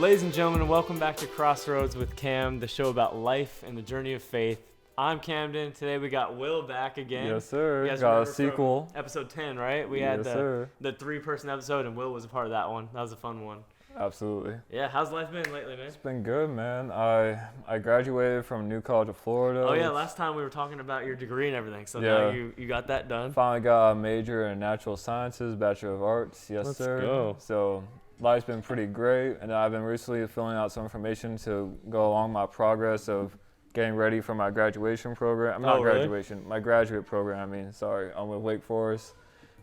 Ladies and gentlemen, welcome back to Crossroads with Cam, the show about life and the journey of faith. I'm Camden. Today we got Will back again. Yes, sir. You guys got a sequel. Episode 10, right? We had sir. the three-person episode, and Will was a part of that one. That was a fun one. Absolutely. Yeah, how's life been lately, man? It's been good, man. I graduated from New College of Florida. Oh, yeah, last time we were talking about your degree and everything, so now you got that done. Finally got a major in natural sciences, Bachelor of Arts. Yes, sir. Let's go. So life's been pretty great, and I've been recently filling out some information to go along my progress of getting ready for my graduation program. My graduate program. I'm with Wake Forest.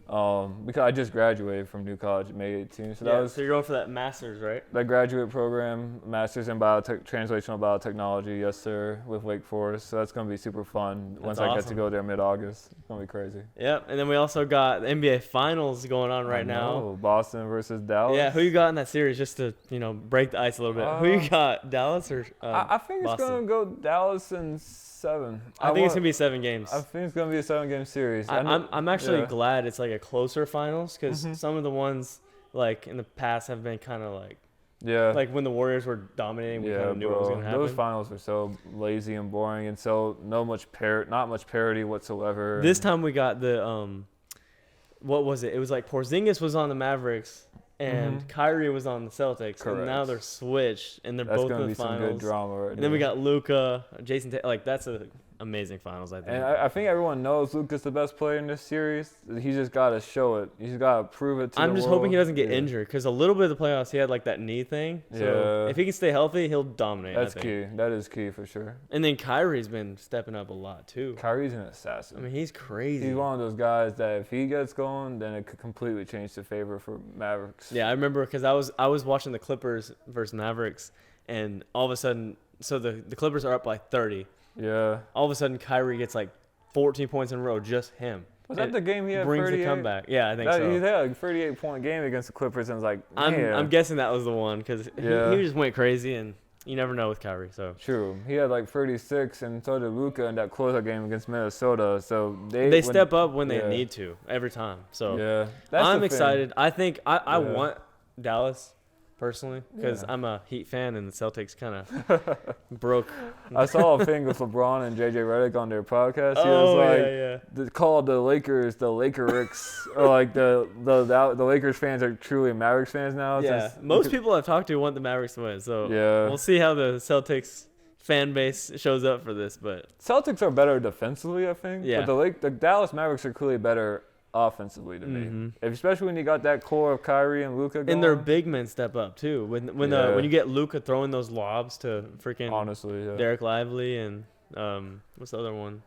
Because I just graduated from New College May 18th. So you're going for that master's, right? That graduate program, master's in translational biotechnology, yes sir, with Wake Forest. So that's going to be super fun once I get to go there mid-August. It's going to be crazy. Yep, and then we also got the NBA Finals going on right now. Boston versus Dallas. Yeah, who you got in that series, just to, break the ice a little bit? Who you got, Dallas or I think it's going to go Dallas in 7. I think it's going to be 7 games. I think it's going to be a 7-game series. I'm actually glad it's like a closer finals because some of the ones like in the past have been kind of like when the Warriors were dominating, we kind of knew what was going to happen. Those finals were so lazy and boring, and so not much parity whatsoever. This time we got the what was it? It was like Porzingis was on the Mavericks and Kyrie was on the Celtics. Correct. And now they're switched and they're both in the finals. That's going to be some good drama right And then we got Luka, Jason Tatum. That's a amazing finals, I think. And I think everyone knows Luka's the best player in this series. He just got to show it. He's got to prove it to the world. I'm just hoping he doesn't get injured because a little bit of the playoffs, he had like that knee thing. So if he can stay healthy, he'll dominate. That's key. That is key for sure. And then Kyrie's been stepping up a lot too. Kyrie's an assassin. I mean, he's crazy. He's one of those guys that if he gets going, then it could completely change the favor for Mavericks. Yeah, I remember because I was watching the Clippers versus Mavericks, and all of a sudden, so the Clippers are up by 30. Yeah. All of a sudden, Kyrie gets like 14 points in a row, just him. Was that the game he had 38? Brings the comeback. Yeah, I think so. He had a 38-point game against the Clippers, and was like, I'm guessing that was the one because he just went crazy, and you never know with Kyrie. So true. He had like 36, and so did Luka in that closeout game against Minnesota. So they step up when they need to every time. So I'm excited. I think I want Dallas. Personally, because I'm a Heat fan and the Celtics kind of broke. I saw a thing with LeBron and JJ Redick on their podcast. He was like, called the Lakers the Lakericks, or like the Lakers fans are truly Mavericks fans now. Yeah, most people I've talked to want the Mavericks to win. So we'll see how the Celtics fan base shows up for this. But Celtics are better defensively, I think. Yeah. But the Dallas Mavericks are clearly better offensively to me, especially when you got that core of Kyrie and Luka going. And their big men step up too. When you get Luka throwing those lobs to freaking Derek Lively and what's the other one?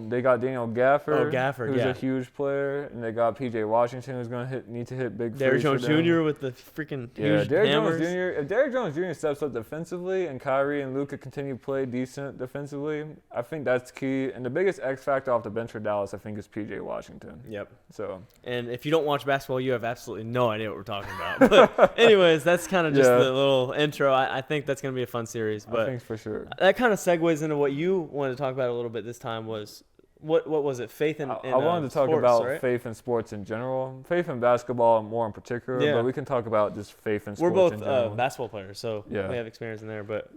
They got Daniel Gafford. Oh, Gafford, who's a huge player, and they got PJ Washington, who's going to need to hit big. Derrick Jones Jr. with the freaking huge hammers. Jones Jr. If Derrick Jones Jr. steps up defensively, and Kyrie and Luka continue to play decent defensively, I think that's key. And the biggest X factor off the bench for Dallas, I think, is PJ Washington. Yep. So. And if you don't watch basketball, you have absolutely no idea what we're talking about. But anyways, that's kind of just the little intro. I think that's going to be a fun series. But I think for sure. That kind of segues into what you wanted to talk about a little bit this time was. What was it? Faith in I wanted to talk sports, about right? faith in sports in general. Faith in basketball more in particular, but we can talk about just faith in sports in general. We're both basketball players, so we have experience in there. But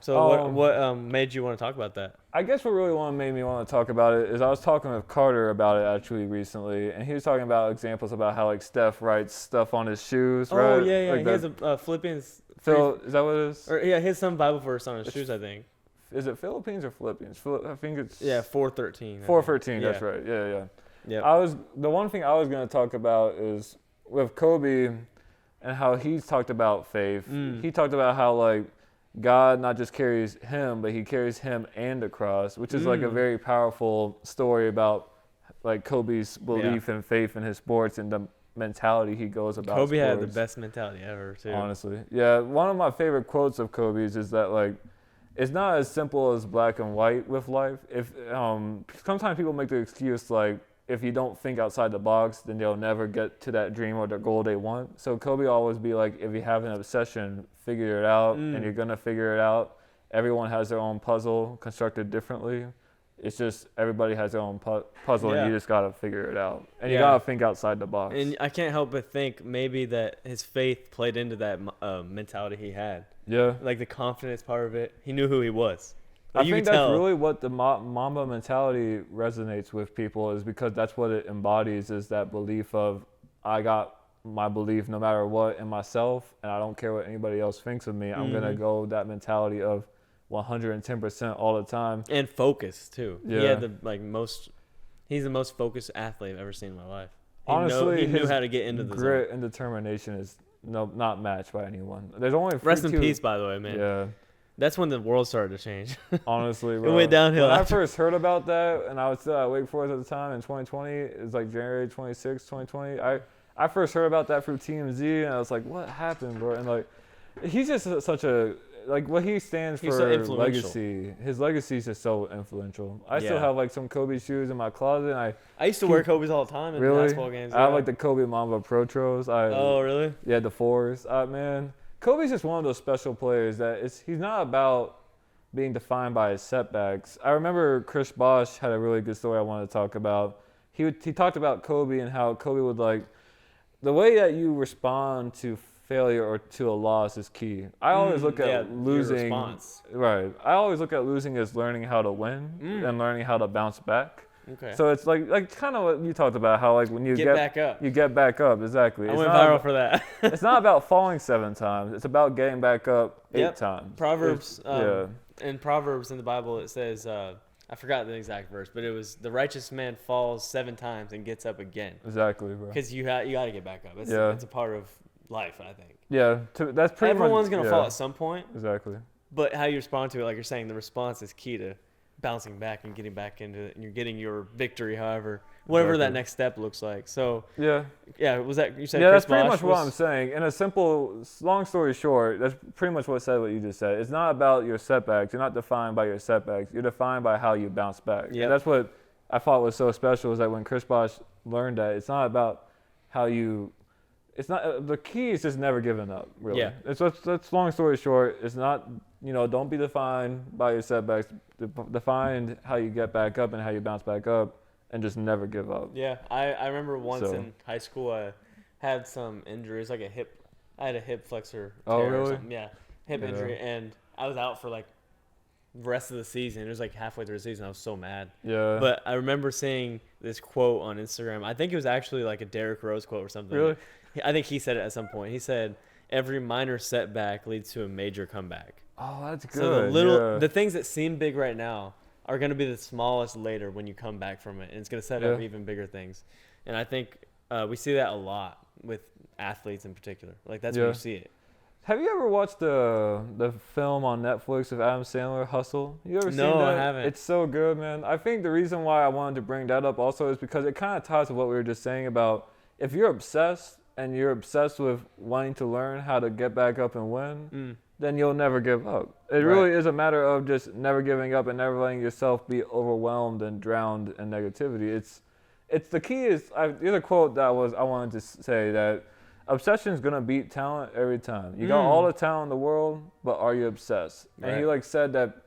So what made you want to talk about that? I guess what really made me want to talk about it is I was talking with Carter about it actually recently, and he was talking about examples about how like Steph writes stuff on his shoes, right? Oh yeah. Like he has a Philippians. Phil, is that what it is? Or he has some Bible verse on his shoes, I think. Is it Philippines or Philippians? I think it's 4:13. 4:13. That's right. Yeah. Yeah. The one thing I was going to talk about is with Kobe and how he's talked about faith. He talked about how like God not just carries him, but he carries him and the cross, which is like a very powerful story about like Kobe's belief and faith in his sports and the mentality he goes about. Kobe sports. had the best mentality ever too. Honestly, yeah. One of my favorite quotes of Kobe's is that like. It's not as simple as black and white with life. If sometimes people make the excuse like if you don't think outside the box, then they'll never get to that dream or the goal they want. So Kobe always be like, if you have an obsession, figure it out, and you're gonna figure it out. Everyone has their own puzzle constructed differently, It's just everybody has their own puzzle, and you just got to figure it out. And you Yeah. got to think outside the box. And I can't help but think maybe that his faith played into that mentality he had. Yeah. Like the confidence part of it. He knew who he was. I think that's really what the Mamba mentality resonates with people, is because that's what it embodies, is that belief of, I got my belief no matter what in myself, and I don't care what anybody else thinks of me. I'm going to go that mentality of 110% all the time. And focus, too. Yeah. He had he's the most focused athlete I've ever seen in my life. Honestly, he knew how to get into the grit zone. and determination is not matched by anyone. There's only Rest in peace, by the way, man. Yeah. That's when the world started to change. Honestly, bro. It went downhill. When I first heard about that, and I was still at Wake Forest at the time in 2020, it was like January 26, 2020. I first heard about that through TMZ, and I was like, what happened, bro? And like, he's just such a, like, what he stands for, legacy. His legacy is just so influential. I still have like some Kobe shoes in my closet. And I used to wear Kobe's all the time in basketball games. I have like the Kobe Mamba Protros. Oh, really? Yeah, the 4s. Man, Kobe's just one of those special players that he's not about being defined by his setbacks. I remember Chris Bosh had a really good story I wanted to talk about. He talked about Kobe and how Kobe would like, the way that you respond to failure or to a loss is key. I always look at losing. Right. I always look at losing as learning how to win and learning how to bounce back. Okay. So it's like kind of what you talked about, how like when you get back up. You get back up, exactly. I went viral for that. It's not about falling 7 times. It's about getting back up 8 times. Proverbs. In Proverbs in the Bible it says, I forgot the exact verse, but it was, the righteous man falls 7 times and gets up again. Exactly, bro. Because you got to get back up. It's a part of life, I think. Yeah, that's pretty much. Everyone's gonna fall at some point. Exactly. But how you respond to it, like you're saying, the response is key to bouncing back and getting back into it, and you're getting your victory, whatever that next step looks like. So was that you said? Yeah, Chris that's pretty Bosh much what I'm saying. In a simple, long story short, that's pretty much what you just said. It's not about your setbacks. You're not defined by your setbacks. You're defined by how you bounce back. Yeah, that's what I thought was so special, is that when Chris Bosh learned that it's not about how you. It's not, the key is just never giving up, really. Yeah. That's long story short. It's not, don't be defined by your setbacks. Define how you get back up and how you bounce back up, and just never give up. Yeah. I remember once in high school, I had some injuries, like I had a hip flexor tear or something. Yeah. Hip injury. And I was out for like the rest of the season. It was like halfway through the season. I was so mad. Yeah. But I remember seeing this quote on Instagram. I think it was actually like a Derrick Rose quote or something. Really? I think he said it at some point. He said, every minor setback leads to a major comeback. Oh, that's good. So the things that seem big right now are going to be the smallest later when you come back from it. And it's going to set up even bigger things. And I think we see that a lot with athletes in particular. Like, that's where you see it. Have you ever watched the film on Netflix of Adam Sandler, Hustle? You ever seen that? No, I haven't. It's so good, man. I think the reason why I wanted to bring that up also is because it kind of ties to what we were just saying about, if you're obsessed and you're obsessed with wanting to learn how to get back up and win, then you'll never give up. It really is a matter of just never giving up and never letting yourself be overwhelmed and drowned in negativity. It's the key is, there's a quote that I wanted to say, that obsession is gonna beat talent every time. You got all the talent in the world, but are you obsessed? Right. And he said that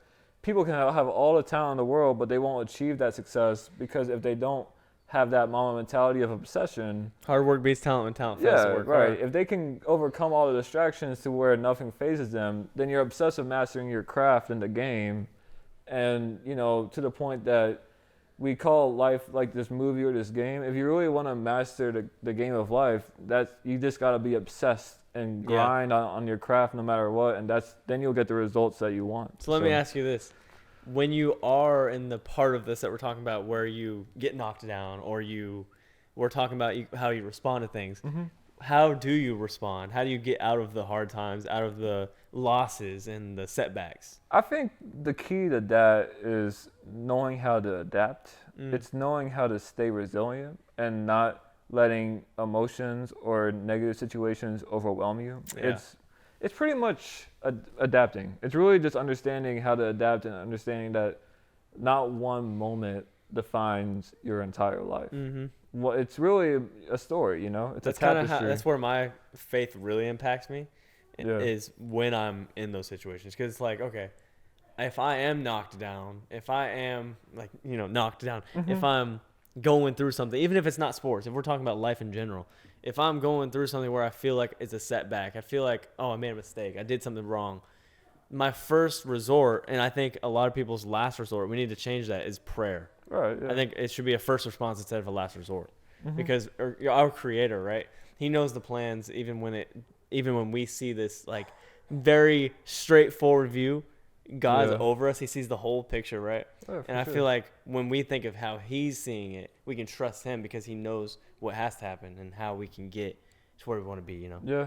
people can have all the talent in the world, but they won't achieve that success because if they don't have that mama mentality of obsession. Hard work beats talent when talent fails to work hard. If they can overcome all the distractions to where nothing phases them, then you're obsessed with mastering your craft in the game. And, to the point that we call life like this movie or this game. If you really want to master the game of life, you just got to be obsessed and grind on your craft no matter what. And then you'll get the results that you want. So let me ask you this. When you are in the part of this that we're talking about where you get knocked down or we're talking about how you respond to things, how do you respond? How do you get out of the hard times, out of the losses and the setbacks? I think the key to that is knowing how to adapt. It's knowing how to stay resilient and not letting emotions or negative situations overwhelm you. Yeah. It's pretty much adapting. It's really just understanding how to adapt and understanding that not one moment defines your entire life. Well, it's really a story, It's a tapestry. That's where my faith really impacts me, is when I'm in those situations. Because it's like, okay, if I am knocked down, if I am knocked down, if I'm going through something, even if it's not sports, if we're talking about life in general, if I'm going through something where I feel like it's a setback, I feel like, oh, I made a mistake, I did something wrong, my first resort, and I think a lot of people's last resort, we need to change that, is prayer. Right. Yeah. I think it should be a first response instead of a last resort, because our Creator, right? He knows the plans, even when we see this like very straightforward view. God's over us. He sees the whole picture, right? Oh, and I feel like when we think of how He's seeing it, we can trust Him because He knows what has to happen and how we can get to where we want to be. Yeah.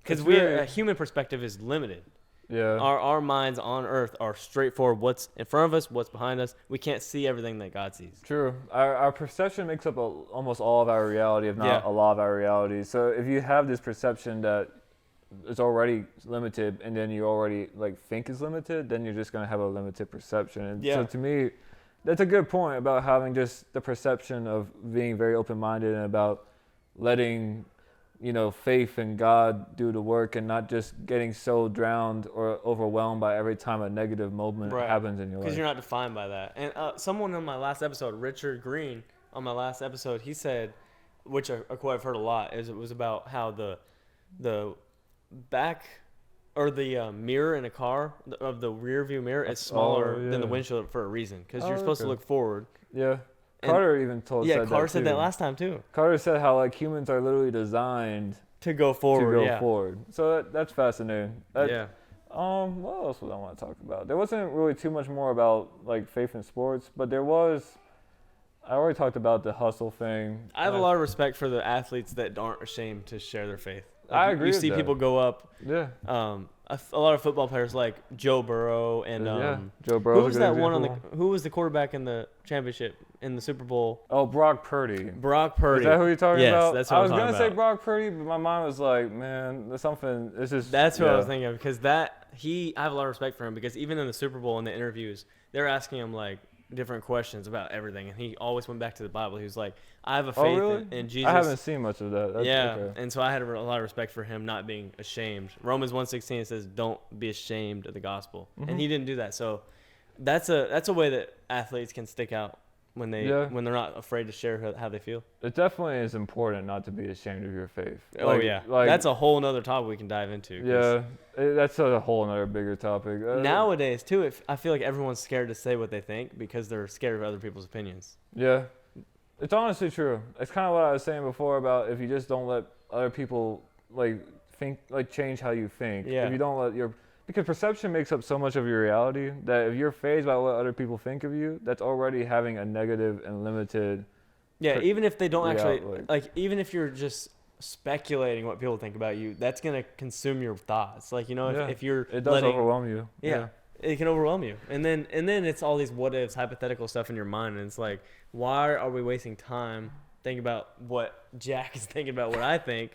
Because a human perspective is limited. Yeah. Our minds on earth are straightforward. What's in front of us, what's behind us. We can't see everything that God sees. True. Our perception makes up almost all of our reality, if not a lot of our reality. So if you have this perception that it's already limited, and then you already think is limited, then you're just going to have a limited perception. And so to me, that's a good point about having just the perception of being very open-minded and about letting faith in God do the work, and not just getting so drowned or overwhelmed by every time a negative moment happens in your life. Because you're not defined by that. And someone on my last episode, Richard Green, on my last episode, he said, which a quote I've heard a lot, is it was about how the back or the mirror in a car of the rear view mirror is smaller than the windshield for a reason, because you're supposed to look forward. Yeah. Carter even told that. Yeah, Carter said that last time too. Carter said how humans are literally designed to go forward. Forward. So that's fascinating. What else would I want to talk about? There wasn't really too much more about faith in sports, but there was. I already talked about the hustle thing. I have a lot of respect for the athletes that aren't ashamed to share their faith. I agree. You see people go up. Yeah. A lot of football players like Joe Burrow and Joe Burrow. Who was that one who was the quarterback in the championship in the Super Bowl? Oh, Brock Purdy. Brock Purdy. Is that who you're talking about? Yes, that's what I was gonna say Brock Purdy, but my mind was like, man, there's something. It's just. That's what I was thinking of, because I have a lot of respect for him, because even in the Super Bowl in the interviews, they're asking him different questions about everything, and he always went back to the Bible. He was like, I have a faith in Jesus. I haven't seen much of that. And so I had a lot of respect for him not being ashamed. Romans 1:16 says, don't be ashamed of the gospel. And he didn't do that. So that's a way that athletes can stick out when they're not afraid to share how they feel. It definitely is important not to be ashamed of your faith. That's a whole nother topic we can dive into. That's a whole other bigger topic. Nowadays too, I feel like everyone's scared to say what they think because they're scared of other people's opinions. Yeah, it's honestly true. It's kind of what I was saying before about if you just don't let other people think change how you think. Yeah. If you don't let because perception makes up so much of your reality that if you're fazed by what other people think of you, that's already having a negative and limited. Yeah, even if they don't actually even if you're just speculating what people think about you, that's gonna consume your thoughts. If you're it does overwhelm you. Yeah, it can overwhelm you, and then it's all these what ifs, hypothetical stuff in your mind, and it's like, why are we wasting time thinking about what Jack is thinking about what I think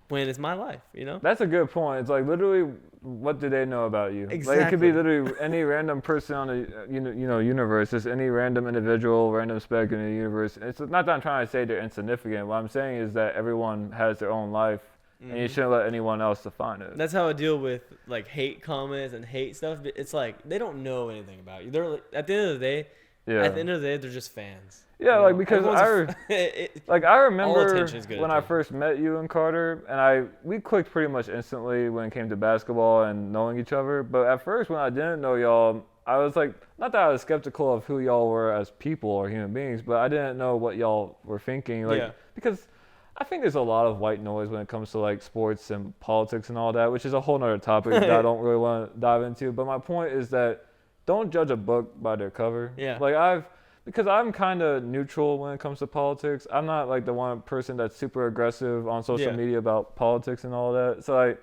when it's my life? That's a good point. It's literally, what do they know about you? Exactly. It could be literally any random person on the universe, just any random individual, random speck in the universe. It's not that I'm trying to say they're insignificant. What I'm saying is that everyone has their own life, and you shouldn't let anyone else define it. That's how I deal with hate comments and hate stuff. It's they don't know anything about you. They're at the end of the day. Yeah. At the end of the day, they're just fans. Yeah, because I remember when I first met you and Carter, and we clicked pretty much instantly when it came to basketball and knowing each other. But at first, when I didn't know y'all, I was not that I was skeptical of who y'all were as people or human beings, but I didn't know what y'all were thinking. Because I think there's a lot of white noise when it comes to sports and politics and all that, which is a whole nother topic that I don't really want to dive into. But my point is that don't judge a book by their cover. Yeah. Because I'm kind of neutral when it comes to politics. I'm not the one person that's super aggressive on social media about politics and all that. So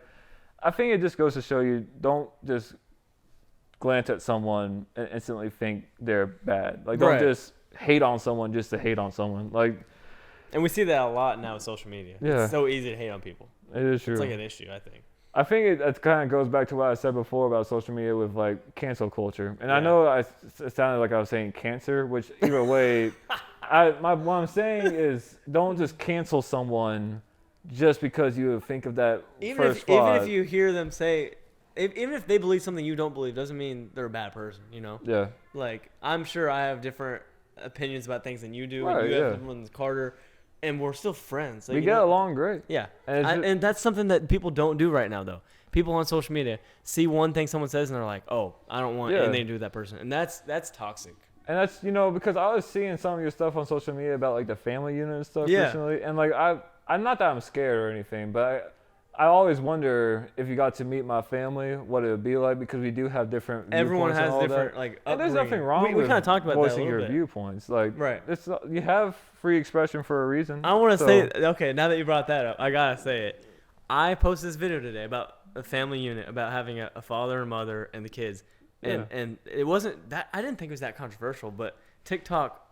I think it just goes to show you, don't just glance at someone and instantly think they're bad. Don't just hate on someone just to hate on someone. And we see that a lot now with social media. Yeah. It's so easy to hate on people. It is true. It's an issue, I think. I think it kind of goes back to what I said before about social media with cancel culture. And I know it sounded like I was saying cancer, which either way, what I'm saying is don't just cancel someone just because you think of that first thought. Even if you hear them say even if they believe something you don't believe, doesn't mean they're a bad person, you know? Yeah. Like, I'm sure I have different opinions about things than you do, Right, and you have different ones than Carter, and we're still friends. Like, we get along great. Yeah. And that's something that people don't do right now, though. People on social media see one thing someone says, and they're like, oh, I don't want anything to do with that person. And that's toxic. And that's, you know, because I was seeing some of your stuff on social media about, like, the family unit and stuff recently. And, like, I'm not that I'm scared or anything, but I always wonder if you got to meet my family, what it would be like, because we do have different Everyone viewpoints has and all different, that. like, and there's nothing wrong with we kind of talked about voicing that a your bit. viewpoints. Like, right. You have free expression for a reason. I want to say, okay, now that you brought that up, I got to say it. I posted this video today about a family unit, about having a father and mother and the kids. And it wasn't that, I didn't think it was that controversial, but TikTok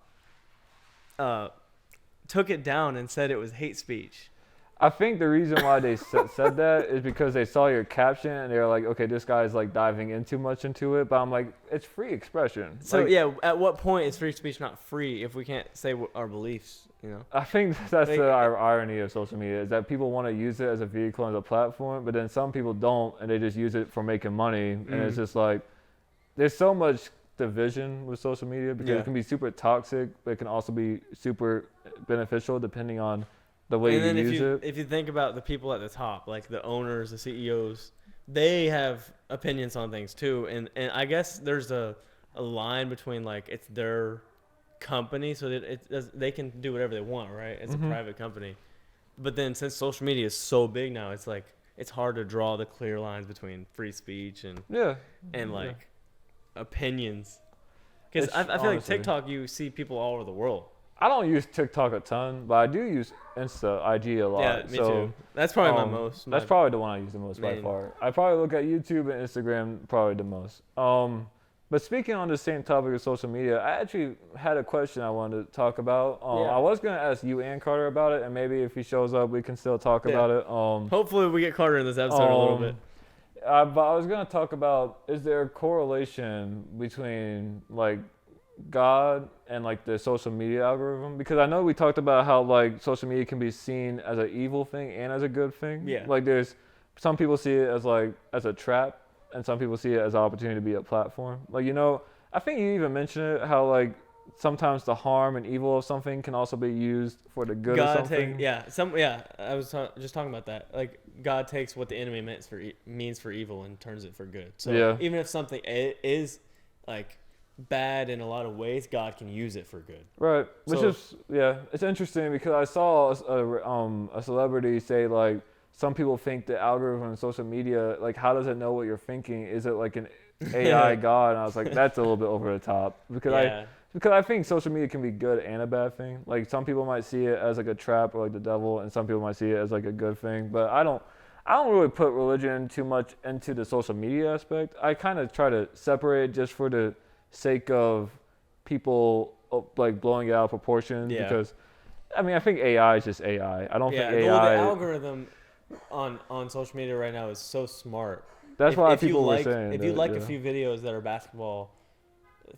took it down and said it was hate speech. I think the reason why they said that is because they saw your caption and they're like, okay, this guy's like diving in too much into it. But I'm like, it's free expression. So like, yeah, at what point is free speech not free if we can't say our beliefs? You know. I think that's the irony of social media is that people want to use it as a vehicle, as a platform, but then some people don't, and they just use it for making money. And it's just like, there's so much division with social media because it can be super toxic, but it can also be super beneficial depending on the way you use it. If you think about the people at the top, like the owners, the CEOs, they have opinions on things too. And I guess there's a line between like it's their company, so that they can do whatever they want, right? It's a private company. But then since social media is so big now, it's like it's hard to draw the clear lines between free speech and opinions. Because I feel like TikTok, you see people all over the world. I don't use TikTok a ton, but I do use Insta, IG a lot. Yeah, me too. That's probably my most. That's probably the one I use the most by far. I probably look at YouTube and Instagram probably the most. But speaking on the same topic of social media, I actually had a question I wanted to talk about. I was going to ask you and Carter about it, and maybe if he shows up, we can still talk about it. Hopefully we get Carter in this episode a little bit. But I was going to talk about, is there a correlation between, like, God and like the social media algorithm? Because I know we talked about how like social media can be seen as an evil thing and as a good thing. Yeah. Like there's some people see it as like as a trap, and some people see it as an opportunity to be a platform. Like, you know, I think you even mentioned it, how like sometimes the harm and evil of something can also be used for the good of something. I was just talking about that. Like God takes what the enemy means for evil and turns it for good. So even if something is like bad in a lot of ways, God can use it for good. Right. Which is it's interesting because I saw a celebrity say like some people think the algorithm on social media, like how does it know what you're thinking? Is it like an AI God? And I was like, that's a little bit over the top because I think social media can be good and a bad thing. Like some people might see it as like a trap or like the devil, and some people might see it as like a good thing. But I don't really put religion too much into the social media aspect. I kind of try to separate just for the sake of people like blowing it out of proportion because I mean I think AI is just AI. I don't think AI. The algorithm on social media right now is so smart. That's why people were saying if you like a few videos that are basketball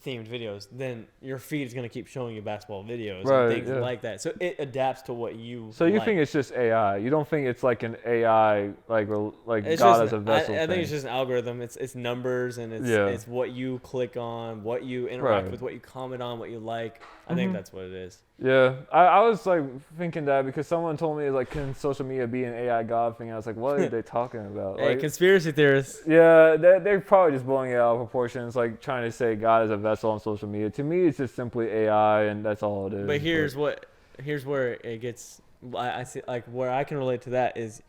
themed videos, then your feed is going to keep showing you basketball videos and things like that. So it adapts to what you So you think it's just AI? You don't think it's like an AI like God as a vessel? I think it's just an algorithm. It's numbers and it's what you click on, what you interact with, what you comment on, what you like. I think that's what it is. Yeah, I was like thinking that because someone told me like, can social media be an AI God thing? I was like, what are they talking about? Hey, like, conspiracy theorists. Yeah, they're probably just blowing it out of proportions, like trying to say God is a vessel on social media. To me, it's just simply AI, and that's all it is. But here's where it gets. I see like where I can relate to that is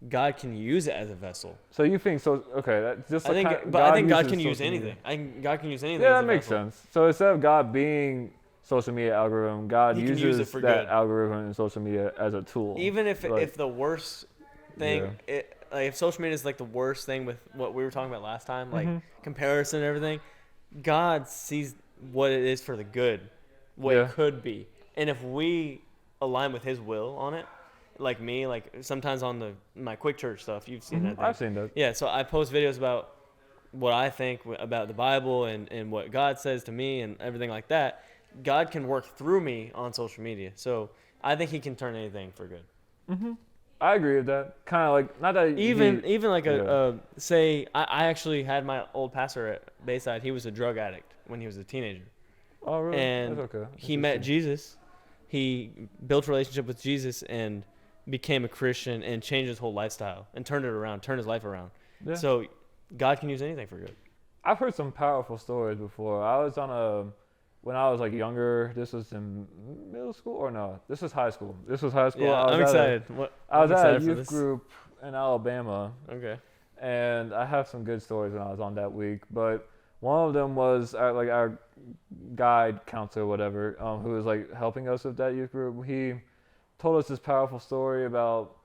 God can use it as a vessel. So you think so? Okay, that's just. I think God can use anything. God can use anything. Yeah, that makes sense. So instead of God being social media algorithm, God uses that algorithm in social media as a tool. Even if the worst thing, if social media is like the worst thing with what we were talking about last time, like comparison and everything, God sees what it is for the good, what it could be, and if we align with His will on it, like me, like sometimes on my quick church stuff, you've seen that. I've seen that. Yeah, so I post videos about what I think about the Bible and what God says to me and everything like that. God can work through me on social media. So I think He can turn anything for good. I agree with that. Kind of like not that even like say I actually had my old pastor at Bayside. He was a drug addict when he was a teenager. Oh really? And That's okay. he met Jesus. He built a relationship with Jesus and became a Christian and changed his whole lifestyle and turned his life around. Yeah. So God can use anything for good. I've heard some powerful stories before. I was when I was like younger, this was in middle school or no? This was high school. Yeah, I'm excited. I was at a youth group in Alabama. Okay. And I have some good stories when I was on that week, but one of them was our guide counselor or whatever, who was like helping us with that youth group. He told us this powerful story about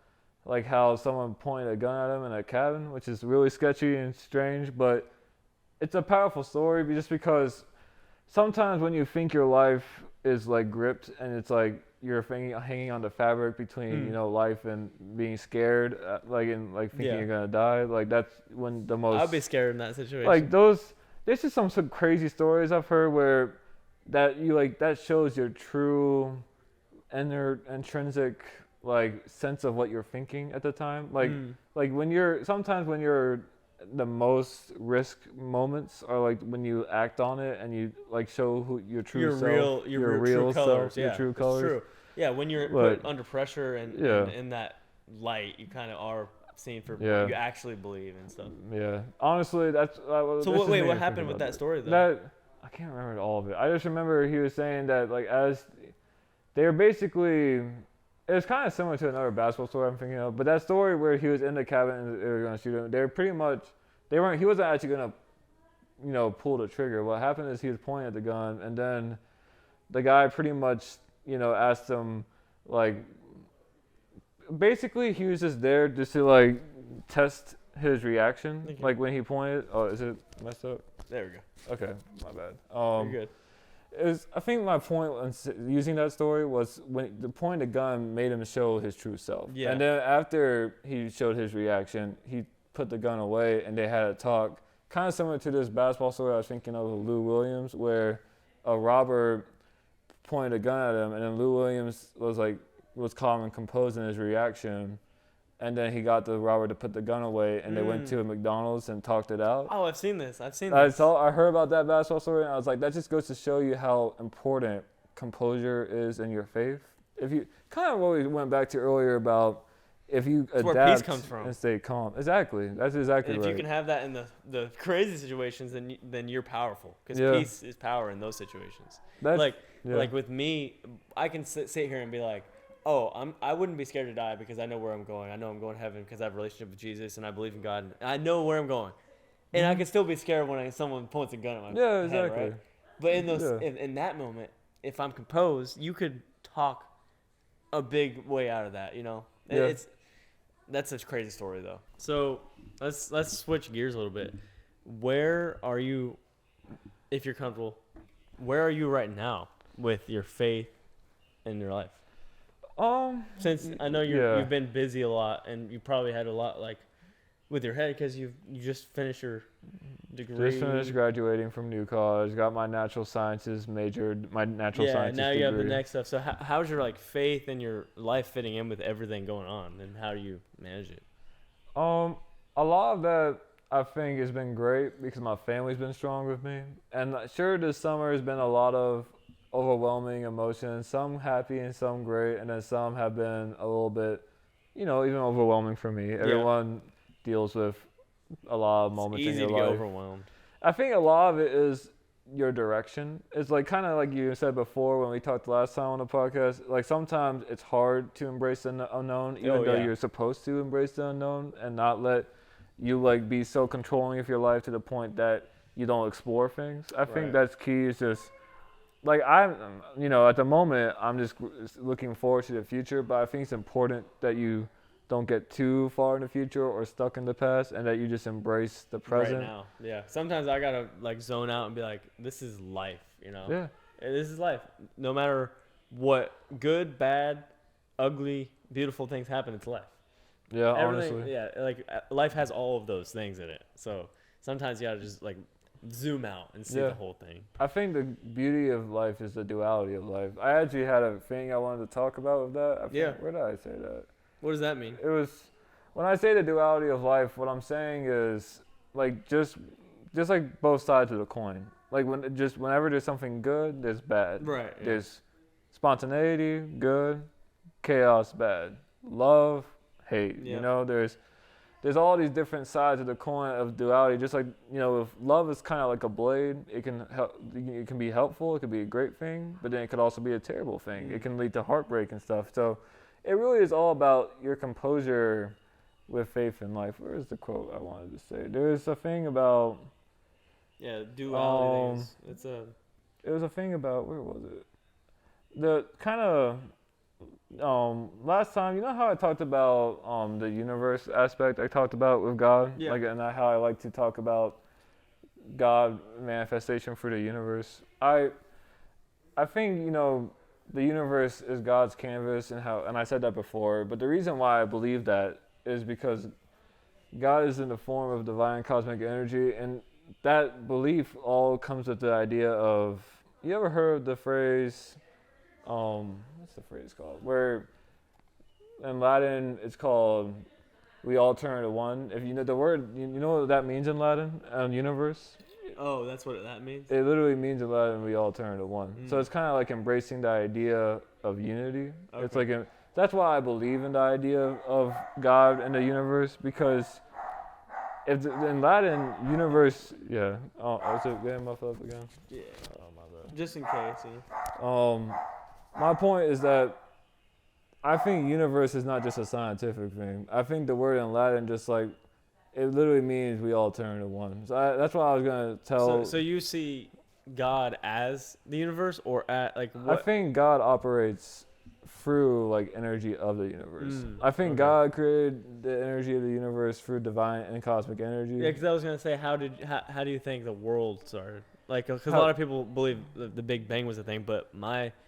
like how someone pointed a gun at him in a cabin, which is really sketchy and strange, but it's a powerful story just because sometimes when you think your life is like gripped and it's like you're hanging on the fabric between life and being scared, thinking you're gonna die, like that's when the most. I'd be scared in that situation. Like there's just some crazy stories I've heard where that shows your true intrinsic like sense of what you're thinking at the time. Like when you're the most risk moments are like when you act on it and you like show who your true self, your real colors, self, your true colors. True. Yeah, when you're put under pressure and in that light, you kind of are seen for what you actually believe and stuff. Yeah, honestly, that's. So what happened with that story though? I can't remember all of it. I just remember he was saying that like as they're basically. It was kind of similar to another basketball story I'm thinking of, but that story where he was in the cabin and they were going to shoot him, he wasn't actually going to, pull the trigger. What happened is he was pointing at the gun, and then the guy pretty much, asked him, like, basically he was just there just to, like, test his reaction, like when he pointed. Oh, is it messed up? There we go. Okay, my bad. You're good. I think my point in using that story was when the point of the gun made him show his true self. Yeah. And then after he showed his reaction, he put the gun away and they had a talk. Kind of similar to this basketball story I was thinking of with Lou Williams, where a robber pointed a gun at him and then Lou Williams was calm and composed in his reaction. And then he got the robber to put the gun away, and they went to a McDonald's and talked it out. Oh, I've seen this. I heard about that basketball story, and I was like, that just goes to show you how important composure is in your faith. If you kind of what we went back to earlier about if you adapt where peace comes from. And stay calm. Exactly. That's exactly and right. If you can have that in the crazy situations, then you're powerful because peace is power in those situations. Like with me, I can sit here and be like, oh, I wouldn't be scared to die because I know where I'm going. I know I'm going to heaven because I have a relationship with Jesus and I believe in God. And I know where I'm going. And I can still be scared when someone points a gun at my head, exactly. Right? But in that moment, if I'm composed, you could talk a big way out of that, That's a crazy story, though. So let's switch gears a little bit. Where are you, if you're comfortable, where are you right now with your faith in your life? Since I know you've been busy a lot and you probably had a lot like with your head because you just finished your degree. Just finished graduating from New College, got my natural sciences major, my natural sciences now degree. You have the next stuff. So how's your like faith and your life fitting in with everything going on, and how do you manage it? A lot of that I think has been great because my family's been strong with me, and sure this summer has been a lot of overwhelming emotions, some happy and some great, and then some have been a little bit, even overwhelming for me. Everyone deals with a lot of moments in your life. It's easy to get overwhelmed. I think a lot of it is your direction. It's like kind of like you said before when we talked last time on the podcast, like sometimes it's hard to embrace the unknown, even though you're supposed to embrace the unknown and not let you like be so controlling of your life to the point that you don't explore things. I think that's key is just like at the moment, I'm just looking forward to the future, but I think it's important that you don't get too far in the future or stuck in the past and that you just embrace the present. Right now, yeah. Sometimes I got to like zone out and be like, this is life, Yeah. This is life. No matter what good, bad, ugly, beautiful things happen, it's life. Yeah, Everything, honestly. Yeah, like life has all of those things in it. So sometimes you got to just like zoom out and see the whole thing. I think the beauty of life is the duality of life. I actually had a thing I wanted to talk about with that. Where did I say that? What does that mean? It was when I say the duality of life. What I'm saying is like just like both sides of the coin. Like whenever there's something good, there's bad. Right. Yeah. There's spontaneity, good. Chaos, bad. Love, hate. Yeah. You know, there's all these different sides of the coin of duality. Just like, you know, if love is kind of like a blade, it can be helpful, it could be a great thing, but then it could also be a terrible thing. It can lead to heartbreak and stuff. So it really is all about your composure with faith in life. Where is the quote I wanted to say? There's a thing about duality. It was a thing about, where was it? The kind of last time, you know how I talked about the universe aspect I talked about with God? Yeah. Like, and how I like to talk about God manifestation for the universe. I think, you know, the universe is God's canvas, and I said that before, but the reason why I believe that is because God is in the form of divine cosmic energy, and that belief all comes with the idea of, you ever heard the phrase, what's the phrase called? Where in Latin it's called, we all turn to one. If you know the word, you know what that means in Latin, universe? Oh, that's what that means? It literally means in Latin, we all turn to one. So it's kind of like embracing the idea of unity. Okay. It's like, that's why I believe in the idea of God and the universe, because in Latin, universe, yeah. Oh, is it getting muffled up again? Yeah. Oh, my bad. Just in case. My point is that I think universe is not just a scientific thing. I think the word in Latin just like, it literally means we all turn to one. So that's what I was going to tell. So you see God as the universe, or at like what? I think God operates through like energy of the universe. I think God created the energy of the universe through divine and cosmic energy. Yeah, because I was going to say, how do you think the world started? Like, because a lot of people believe the Big Bang was a thing, but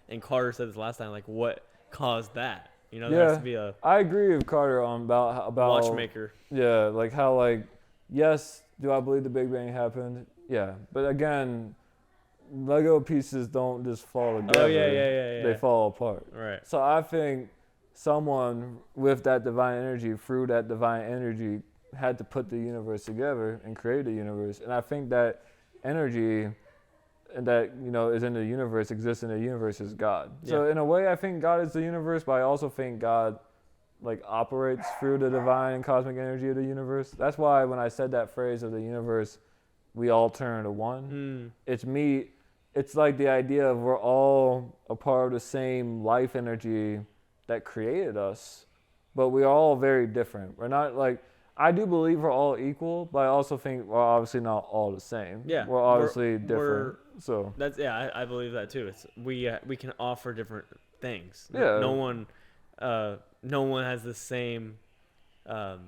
and Carter said this last time, like, what caused that? You know, there has to be I agree with Carter on about watchmaker. Yeah, like how, like, yes, do I believe the Big Bang happened? Yeah, but again, Lego pieces don't just fall together. Oh yeah. They fall apart. Right. So I think someone with that divine energy, through that divine energy, had to put the universe together and create the universe. And I think that energy that, you know, is in the universe, exists in the universe, is God. Yeah. So in a way, I think God is the universe, but I also think God like operates through the divine and cosmic energy of the universe. That's why when I said that phrase of the universe, we all turn to one. It's like the idea of we're all a part of the same life energy that created us, but we're all very different. We're not like, I do believe we're all equal, but I also think we're obviously not all the same. Yeah, we're obviously different. So that's I believe that too. It's we can offer different things. Yeah. No one has the same, I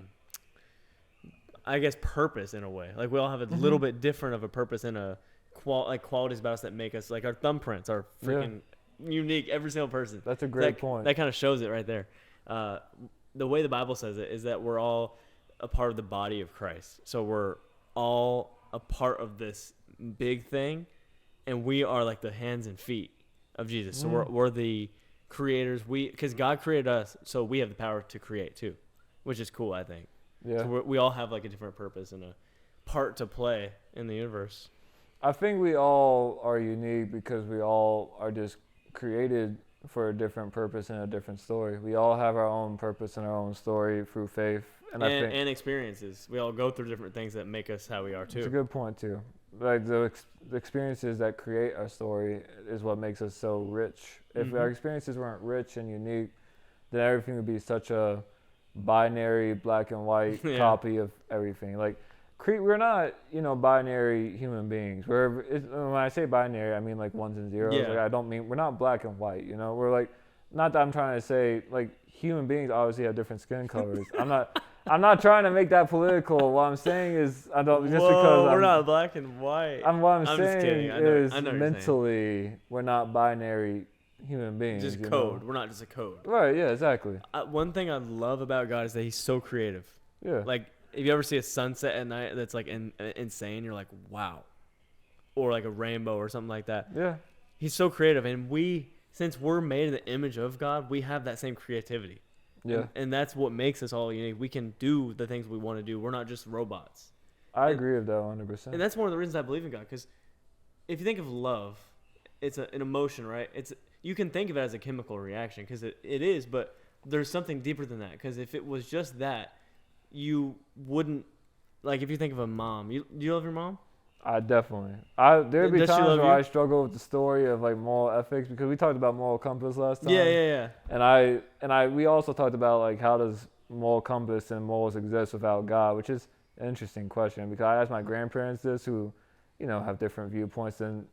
guess, purpose in a way. Like we all have a little bit different of a purpose and a qualities about us that make us, like, our thumbprints are freaking unique. Every single person. That's a great point. That kind of shows it right there. The way the Bible says it is that we're all a part of the body of Christ. So we're all a part of this big thing, and we are like the hands and feet of Jesus. So we're the creators. Because God created us, so we have the power to create too, which is cool, I think. Yeah. So we all have like a different purpose and a part to play in the universe. I think we all are unique because we all are just created for a different purpose and a different story. We all have our own purpose and our own story through faith. And experiences. We all go through different things that make us how we are too. It's a good point too. Like the experiences that create our story is what makes us so rich. If our experiences weren't rich and unique, then everything would be such a binary black and white copy of everything. Like we're not, binary human beings. When I say binary, I mean like ones and zeros. Yeah. Like I don't mean we're not black and white. We're like, not that I'm trying to say like human beings obviously have different skin colors. I'm not trying to make that political. What I'm saying is because we're not black and white. I'm saying just kidding. is mentally we're not binary human beings. Just code. We're not just a code. Right. Yeah. Exactly. One thing I love about God is that He's so creative. Yeah. Like if you ever see a sunset at night that's like insane, you're like, wow, or like a rainbow or something like that. Yeah. He's so creative, and since we're made in the image of God, we have that same creativity. Yeah. And that's what makes us all unique. We can do the things we want to do. We're not just robots. I agree with that 100%. And that's one of the reasons I believe in God. Because if you think of love, it's an emotion, right? You can think of it as a chemical reaction because it is, but there's something deeper than that. Because if it was just that, you wouldn't, like if you think of a mom, do you love your mom? I definitely. There'd be Does she times love where you? I struggle with the story of like moral ethics because we talked about moral compass last time. Yeah. And we also talked about like how does moral compass and morals exist without God, which is an interesting question because I asked my grandparents this, who, have different viewpoints than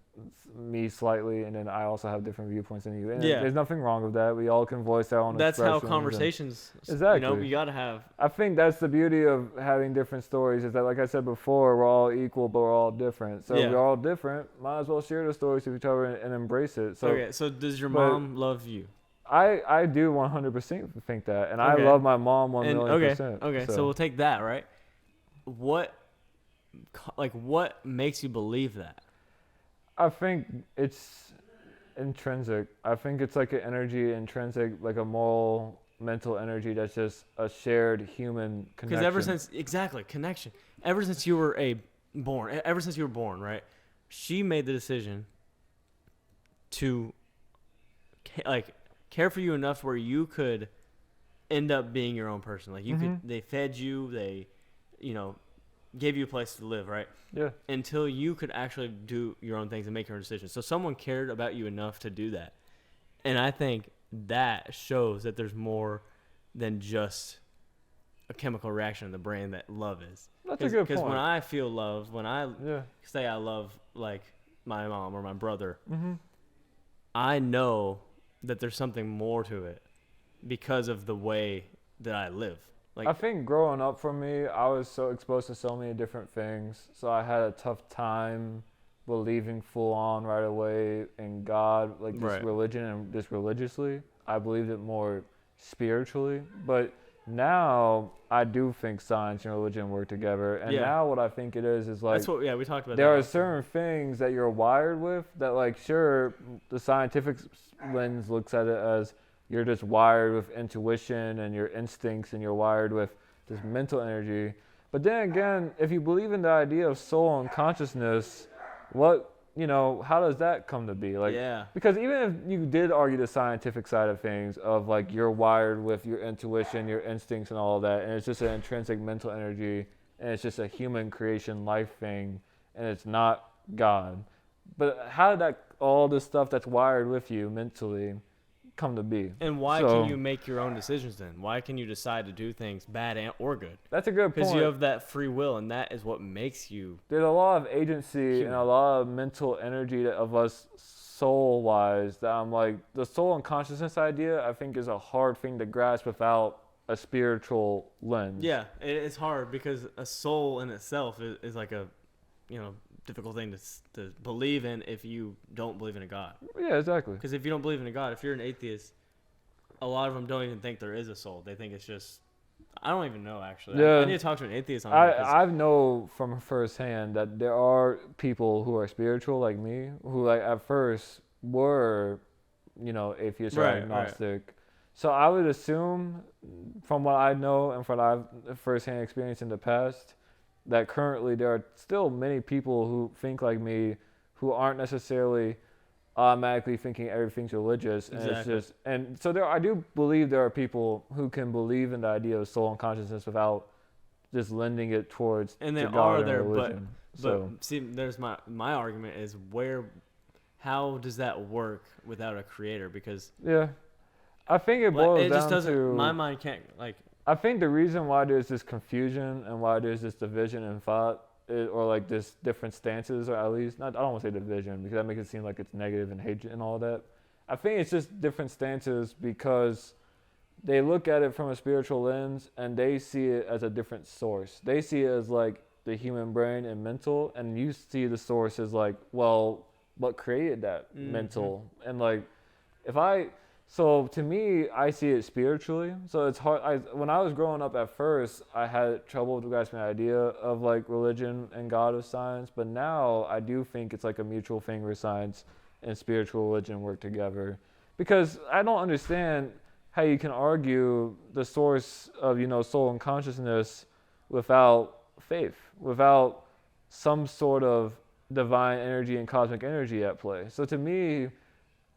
me slightly, and then I also have different viewpoints than you. And there's nothing wrong with that. We all can voice our own. That's how expressions conversations. Exactly. You gotta have. I think that's the beauty of having different stories. Is that, like I said before, we're all equal, but we're all different. So if we're all different, might as well share the stories with each other and embrace it. So okay. So does your mom love you? I do 100% think that, and I love my mom 1,000,000%. Okay. So we'll take that, right? What makes you believe that? I think it's intrinsic. I think it's like an energy, intrinsic, like a moral, mental energy that's just a shared human connection. Because ever since connection. Ever since you were born, right? She made the decision to care for you enough where you could end up being your own person. Like you could, they fed you, they, gave you a place to live, right? Yeah. Until you could actually do your own things and make your own decisions. So someone cared about you enough to do that. And I think that shows that there's more than just a chemical reaction in the brain that love is. That's a good point. Because when I feel love, when I say I love like my mom or my brother, I know that there's something more to it because of the way that I live. Like, I think growing up for me, I was so exposed to so many different things. So I had a tough time believing full on right away in God, like this religion and this religiously. I believed it more spiritually. But now I do think science and religion work together. And now what I think it is like, that's what, we talked about. There are certain things that you're wired with that, like, sure, the scientific lens looks at it as you're just wired with intuition and your instincts, and you're wired with this mental energy. But then again, if you believe in the idea of soul and consciousness, how does that come to be? Like, because even if you did argue the scientific side of things, of like you're wired with your intuition, your instincts, and all of that, and it's just an intrinsic mental energy, and it's just a human creation life thing, and it's not God. But how did all this stuff that's wired with you mentally come to be? And why can you make your own decisions then? Why can you decide to do things bad or good? That's a good point. Because you have that free will, and that is what makes you. There's a lot of agency and a lot of mental energy of us soul-wise that I'm like, the soul and consciousness idea, I think, is a hard thing to grasp without a spiritual lens. Yeah, it's hard because a soul in itself is like a, difficult thing to believe in if you don't believe in a God. Yeah, exactly. Because if you don't believe in a God, if you're an atheist, a lot of them don't even think there is a soul. They think it's just, I don't even know, actually. Yeah. I need to talk to an atheist on that. I know from firsthand that there are people who are spiritual like me who, like, at first were, atheist or agnostic. Right. So I would assume, from what I know and from what I've firsthand experienced in the past, that currently there are still many people who think like me who aren't necessarily automatically thinking everything's religious. And it's just, I do believe there are people who can believe in the idea of soul and consciousness without just lending it towards and there God are there, religion. But see, there's my argument is how does that work without a creator? Because I think it boils down to, it just doesn't, my mind can't, like, I think the reason why there's this confusion and why there's this division in thought, or like this different stances, or at least, I don't want to say division because that makes it seem like it's negative and hatred and all that. I think it's just different stances because they look at it from a spiritual lens and they see it as a different source. They see it as like the human brain and mental, and you see the source as like, well, what created that mental? And like, so to me, I see it spiritually. So it's hard. When I was growing up at first, I had trouble with grasping the idea of like religion and God of science. But now I do think it's like a mutual thing where science and spiritual religion work together. Because I don't understand how you can argue the source of, soul and consciousness without faith, without some sort of divine energy and cosmic energy at play. So to me,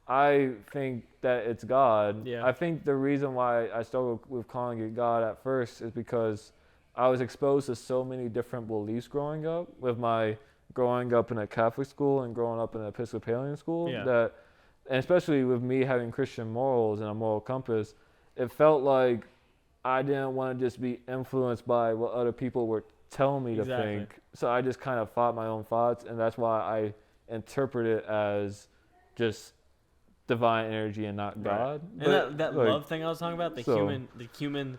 I think that it's God. Yeah. I think the reason why I struggled with calling it God at first is because I was exposed to so many different beliefs growing up, with my growing up in a Catholic school and growing up in an Episcopalian school, and especially with me having Christian morals and a moral compass, it felt like I didn't want to just be influenced by what other people were telling me to think. So I just kind of thought my own thoughts, and that's why I interpret it as just divine energy and not God. And that love thing I was talking about, the human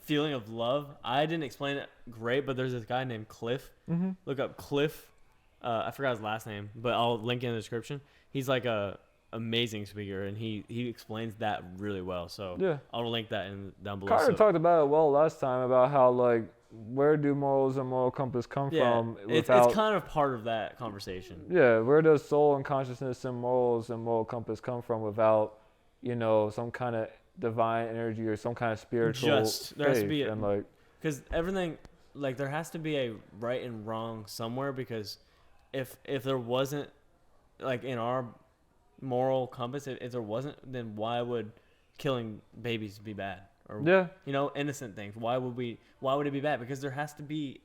feeling of love, I didn't explain it great, but there's this guy named Cliff. Mm-hmm. Look up Cliff. I forgot his last name, but I'll link it in the description. He's like a amazing speaker, and he explains that really well. So I'll link that down below. Carter talked about it well last time, about how where do morals and moral compass come from? It's kind of part of that conversation. Yeah, where does soul and consciousness and morals and moral compass come from without, some kind of divine energy or some kind of spiritual faith? There has to be because everything, there has to be a right and wrong somewhere, because if there wasn't, in our moral compass, if there wasn't, then why would killing babies be bad? Or innocent things. Why would it be bad? Because there has to be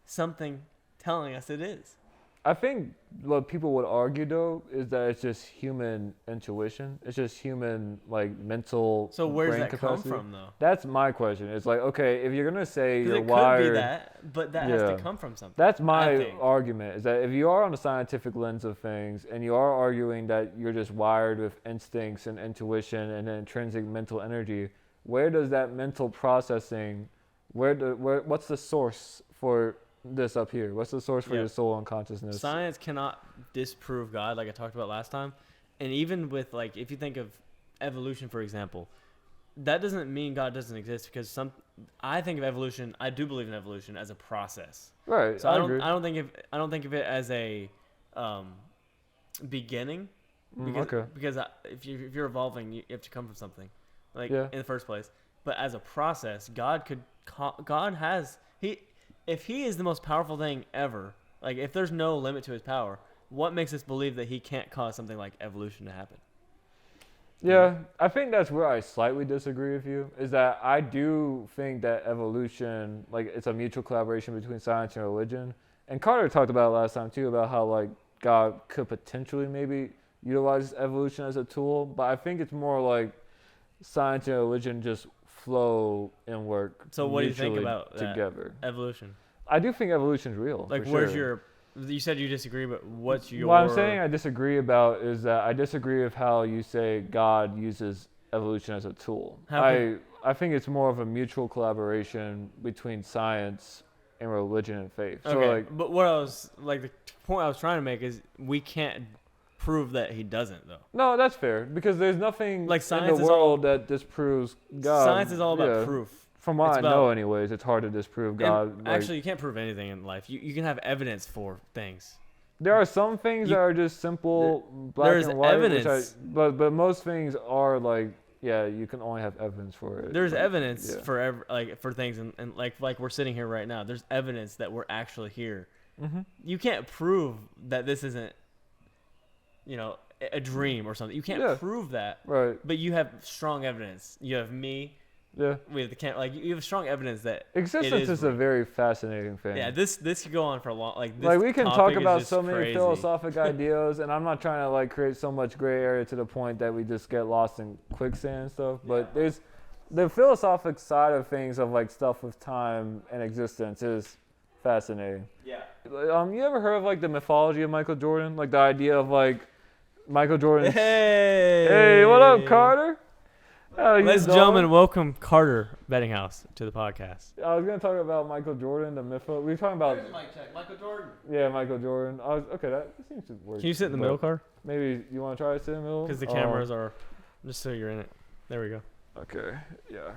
something telling us it is. I think what people would argue, though, is that it's just human intuition. It's just human, mental So where does brain that capacity. come from, though? That's my question. It's okay, if you're going to say you're it wired... could be that, but that has to come from something. That's my argument, is that if you are on the scientific lens of things, and you are arguing that you're just wired with instincts and intuition and intrinsic mental energy, where does that mental processing, what's the source for this up here? What's the source for your soul and consciousness? Science cannot disprove God, like I talked about last time. And even with, if you think of evolution, for example, that doesn't mean God doesn't exist, because I think of evolution, I do believe in evolution as a process. Right. So I don't think of it as a beginning, because if you're evolving, you have to come from something. In the first place. But as a process, if he is the most powerful thing ever, if there's no limit to his power, what makes us believe that he can't cause something like evolution to happen? Yeah, I think that's where I slightly disagree with you, is that I do think that evolution, it's a mutual collaboration between science and religion. And Carter talked about it last time, too, about how, God could potentially maybe utilize evolution as a tool. But I think it's more science and religion just flow and work. So what do you think about together? Evolution? I do think evolution is real. Where's your? You said you disagree, but what's your? What I'm saying I disagree about is that I disagree with how you say God uses evolution as a tool. I think it's more of a mutual collaboration between science and religion and faith. Okay, so but what I was the point I was trying to make is we can't prove that he doesn't, though. No, that's fair, because there's nothing in the world that disproves God. Science is all about proof. From what I know, anyways, it's hard to disprove God. Actually, you can't prove anything in life. You can have evidence for things. There are some things that are just simple black and white. Evidence. But most things are you can only have evidence for it. There's evidence for for things, and like we're sitting here right now. There's evidence that we're actually here. Mm-hmm. You can't prove that this isn't a dream or something. You can't prove that. Right. But you have strong evidence. You have me. Yeah. With the you have strong evidence that existence is a very fascinating thing. Yeah. This could go on for a long. We can talk about so many philosophic ideas, and I'm not trying to create so much gray area to the point that we just get lost in quicksand and stuff. But there's the philosophic side of things of stuff with time and existence is fascinating. Yeah. You ever heard of the mythology of Michael Jordan? The idea of Michael Jordan. Hey, what up, Carter? Ladies and gentlemen, welcome Carter Bettinghouse to the podcast. I was gonna talk about Michael Jordan, the mytho. We were talking about. Here's mic check. Michael Jordan. Yeah, Michael Jordan. That seems to work. Can you sit in the middle, Carter? Maybe you want to try to sit in the middle? Because the cameras are, just so you're in it. There we go. Okay. Yeah.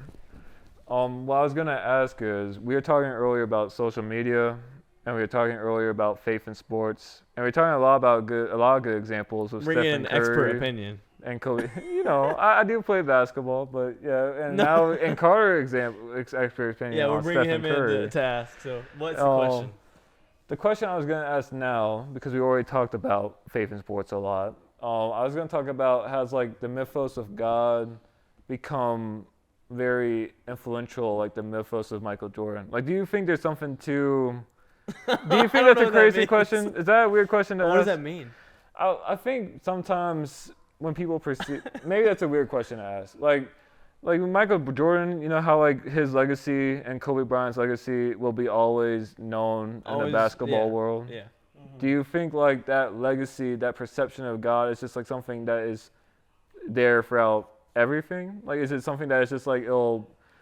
What I was gonna ask is, we were talking earlier about social media, and we were talking earlier about faith in sports, and we were talking a lot of good examples of Bring Stephen in Curry. expert opinion. and Kobe. I do play basketball, but yeah, and now in Carter expert opinion, yeah, we're bringing Stephen him Curry. in to ask. So what's the question? The question I was going to ask now, because we already talked about faith in sports a lot, I was going to talk about has like the mythos of God become very influential, like the mythos of Michael Jordan. Like, do you think there's something to? Do you think that's a crazy question? Is that a weird question to ask? What does that mean? I think sometimes when people perceive, maybe that's a weird question to ask. Like Michael Jordan, how like his legacy and Kobe Bryant's legacy will be always known in the basketball world. Yeah. Do you think like that legacy, that perception of God is just like something that is there throughout everything? Like, is it something that is just like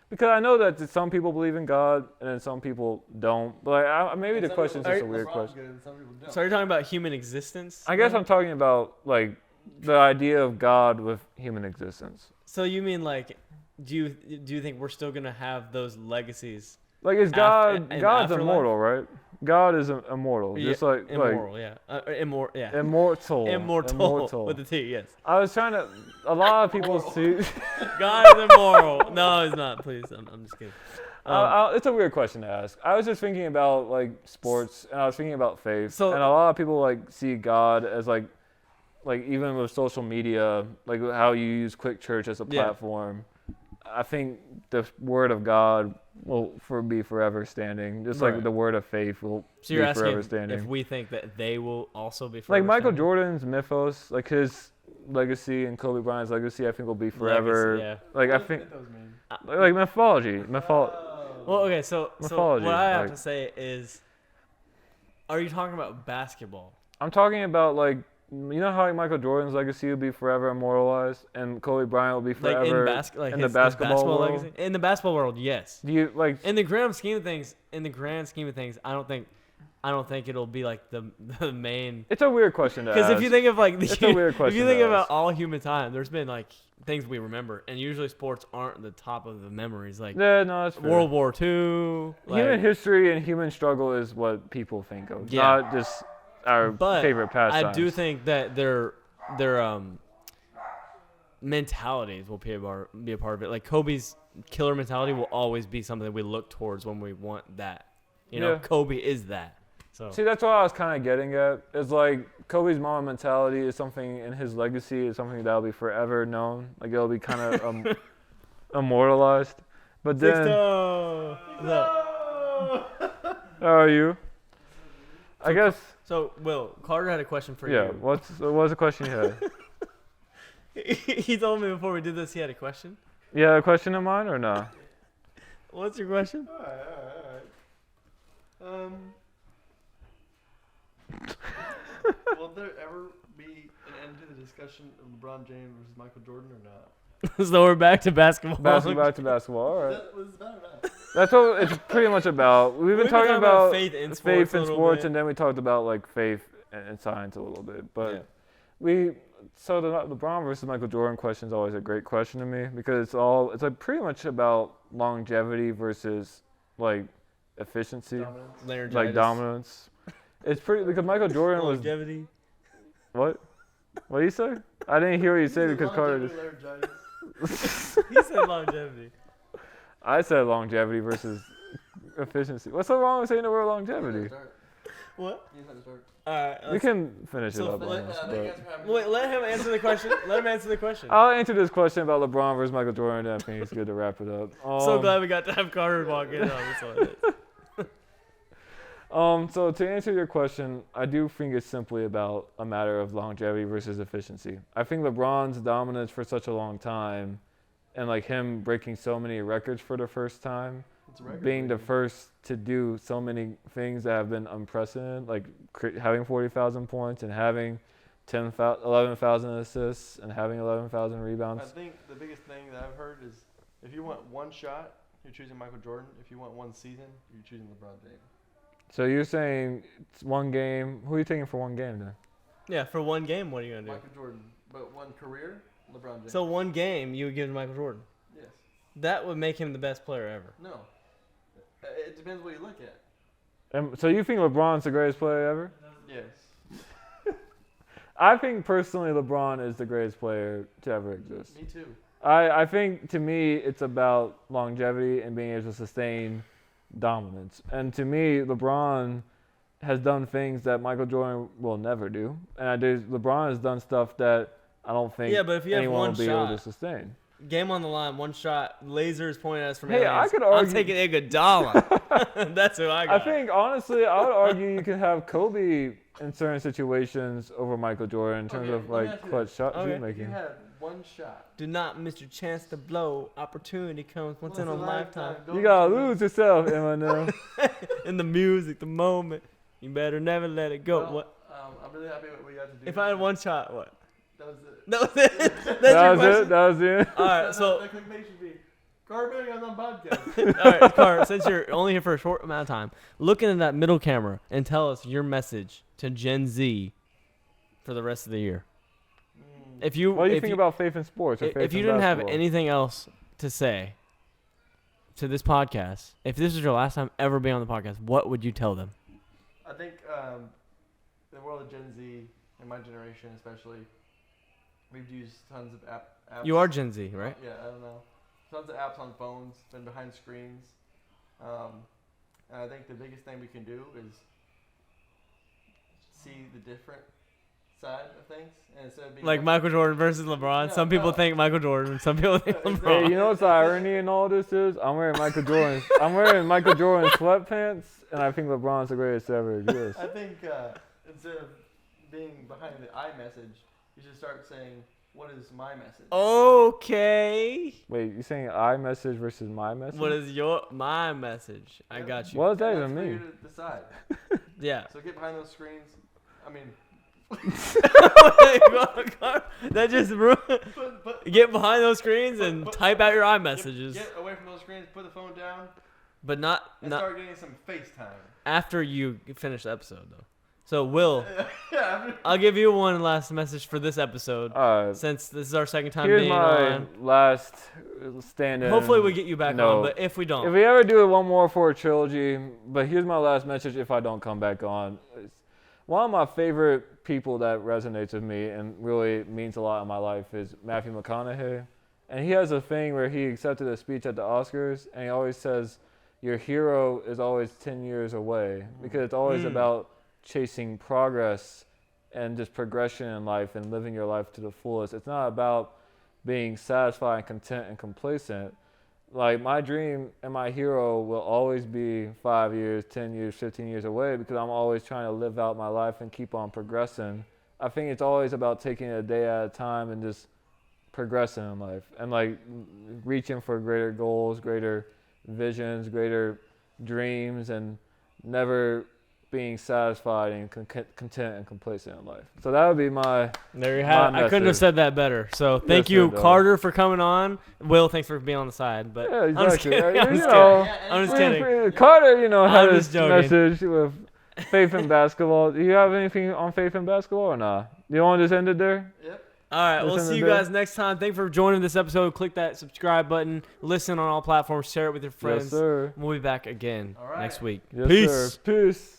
because I know that some people believe in God and then some people don't. But like, maybe the question's just a weird question. So you're talking about human existence? I guess I'm talking about like the idea of God with human existence. So you mean like, do you think we're still gonna have those legacies? Like, is God? God's immortal, right? God is immortal, just like immortal, immortal with the T, yes. I was trying to. A lot of people see. God is immoral. No, he's not. Please, I'm just kidding. It's a weird question to ask. I was just thinking about like sports, and I was thinking about faith, and a lot of people like see God as like even with social media, like how you use Quick Church as a platform. I think the word of God will be forever standing, just like the word of faith will be forever standing. If we think that they will also be forever like Michael standing? Jordan's mythos, like his legacy and Kobe Bryant's legacy, I think will be forever. Legacy, yeah. Like I think, like mythology. Well, okay, so mythology, what I have to say is, are you talking about basketball? I'm talking about like. You know how like Michael Jordan's legacy will be forever immortalized, and Kobe Bryant will be forever in the basketball world. Legacy? In the basketball world, yes. Do you like in the grand scheme of things? I don't think it'll be like the main. It's a weird question to ask. Because if you think of like it's a weird question. If you think about all human time, there's been like things we remember, and usually sports aren't the top of the memories. Like that's fair. World War II. Human history and human struggle is what people think of, not just our favorite pastimes. I do think that their mentalities will be a part of it. Like Kobe's killer mentality will always be something that we look towards when we want that. Kobe is that. So see, that's what I was kind of getting at. It's like Kobe's Mamba mentality is something in his legacy is something that will be forever known. Like it'll be kind of immortalized. But then, how are you? I guess. So, Will, Carter had a question for you. Yeah, what was the question you had? He told me before we did this he had a question. You had a question in mind or no? What's your question? All right. Will there ever be an end to the discussion of LeBron James versus Michael Jordan or not? So we're back to basketball. Back to basketball. All right. Was that or not? That's what it's pretty much about. We've been talking about faith in sports, and then we talked about like faith and science a little bit. But so the LeBron versus Michael Jordan question is always a great question to me because it's like pretty much about longevity versus like efficiency, dominance. It's pretty because Michael Jordan was longevity. What? What did you say? I didn't hear what you said because Carter just. He said longevity. I said longevity versus efficiency. What's so wrong with saying the word longevity? What? All right. We can finish it up. Wait, let him answer the question. I'll answer this question about LeBron versus Michael Jordan. I think it's good to wrap it up. So glad we got to have Carter walk in on this. So to answer your question, I do think it's simply about a matter of longevity versus efficiency. I think LeBron's dominance for such a long time and like him breaking so many records for the first time, being the first to do so many things that have been unprecedented, like having 40,000 points and having 11,000 assists and having 11,000 rebounds. I think the biggest thing that I've heard is if you want one shot, you're choosing Michael Jordan. If you want one season, you're choosing LeBron James. So you're saying it's one game. Who are you taking for one game then? Yeah, for one game, what are you going to do? Michael Jordan. But one career, LeBron James. So one game, you would give to Michael Jordan? Yes. That would make him the best player ever. No. It depends what you look at. So you think LeBron's the greatest player ever? Yes. I think personally LeBron is the greatest player to ever exist. Me too. I think to me it's about longevity and being able to sustain dominance. And to me, LeBron has done things that Michael Jordan will never do. And LeBron has done stuff that I don't think but if you anyone have will be one able to shot, sustain. game on the line, one shot, lasers pointing at us from Hey, aliens. I could argue. I'm taking Iguodala. That's who I got. I think, honestly, I would argue you can have Kobe in certain situations over Michael Jordan in terms of, like, clutch shot If making. you had one shot. Do not miss your chance to blow. Opportunity comes once in a lifetime. You gotta lose yourself, Eminem. In the music, the moment. You better never let it go. Well, what? I'm really happy with what you got to do. If I had one shot, what? That was it. That was it. That's That your was question? it. That was it. All right, so the clickbait should be Carberry on the podcast. all right, Car, since you're only here for a short amount of time, look into that middle camera and tell us your message to Gen Z for the rest of the year. If you, What do you think about faith in sports? Or faith if you in didn't have basketball? anything else to say to this podcast, if this was your last time ever being on the podcast, what would you tell them? I think the world of Gen Z and my generation especially, we've used tons of apps. You are Gen Z, right? Yeah, I don't know. Tons of apps on phones, been behind screens. And I think the biggest thing we can do is see the different side of things. And instead of being Like Michael Jordan versus LeBron. No, some people no. think Michael Jordan. Some people think LeBron. Hey, you know what's the irony in all this is? I'm wearing Michael Jordan sweatpants, and I think LeBron's the greatest to ever exist. I think instead of being behind the iMessage, you should start saying, what is my message? Okay. Wait, you saying iMessage versus my message? What is my message? I got you. What does that And even that's for mean? you to decide. Yeah. So get behind those screens. I mean, That just ruined. Get behind those screens and type out your iMessages. Get away from those screens, put the phone down, But not and start getting some FaceTime. after you finish the episode, though. So, Will, Yeah, I'll give you one last message for this episode. Since this is our second time Here's being my on. last stand-in. Hopefully we get you back No. on, but if we don't. If we ever do it one more for a trilogy, but here's my last message if I don't come back on. One of my favorite people that resonates with me and really means a lot in my life is Matthew McConaughey. And he has a thing where he accepted a speech at the Oscars, and he always says, your hero is always 10 years away, because it's always about chasing progress and just progression in life and living your life to the fullest. It's not about being satisfied and content and complacent. Like, my dream and my hero will always be 5 years, 10 years, 15 years away, because I'm always trying to live out my life and keep on progressing. I think it's always about taking it a day at a time and just progressing in life and, like, reaching for greater goals, greater visions, greater dreams, and never being satisfied and content and complacent in life. So that would be my There you have it. I couldn't have message. said that better. So thank Yes, you, sir, dog. Carter, for coming on. Will, thanks for being on the side. But Yeah, I'm just exactly. kidding. I'm You just know, kidding. I'm just kidding. Carter, had I'm his just joking. message with faith in basketball. Do you have anything on faith in basketball or not? Do you want to just end it there? Yep. All right, we'll Listen see to you that. guys next time. Thanks for joining this episode. Click that subscribe button. Listen on all platforms. Share it with your friends. Yes, sir. We'll be back again All right. next week. Yes, Peace. sir. Peace.